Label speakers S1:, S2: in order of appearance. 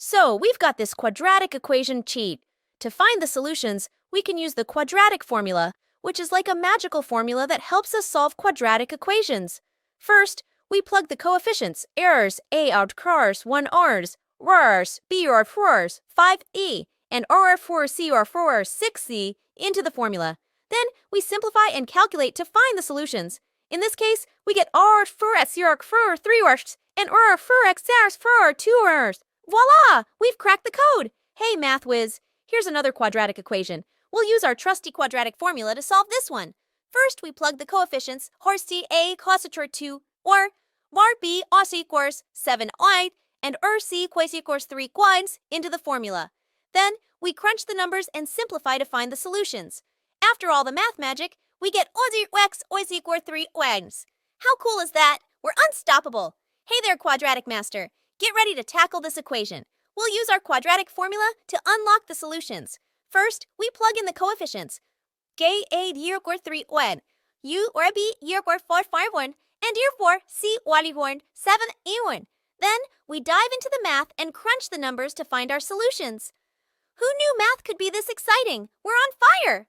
S1: So, we've got this quadratic equation cheat. To find the solutions, we can use the quadratic formula, which is like a magical formula that helps us solve quadratic equations. First, we plug the coefficients, errors, a out cars, 1 r's, r's, b or 4's, 5e, and r 4c or 4 6c into the formula. Then, we simplify and calculate to find the solutions. In this case, we get r 4x 4 3 r's, and r 4x 4 2 r's. Voila! We've cracked the code! Hey, math whiz, here's another quadratic equation. We'll use our trusty quadratic formula to solve this one. First, we plug the coefficients horse t a cos 2 or var b os equals 7 I and c quasi equals 3 quids into the formula. Then, we crunch the numbers and simplify to find the solutions. After all the math magic, we get x equals 3 quids. How cool is that? We're unstoppable! Hey there, quadratic master. Get ready to tackle this equation. We'll use our quadratic formula to unlock the solutions. First, we plug in the coefficients. K a equals 3 1, u or b equals 4 5 1, and therefore c equals 7 1. Then, we dive into the math and crunch the numbers to find our solutions. Who knew math could be this exciting? We're on fire!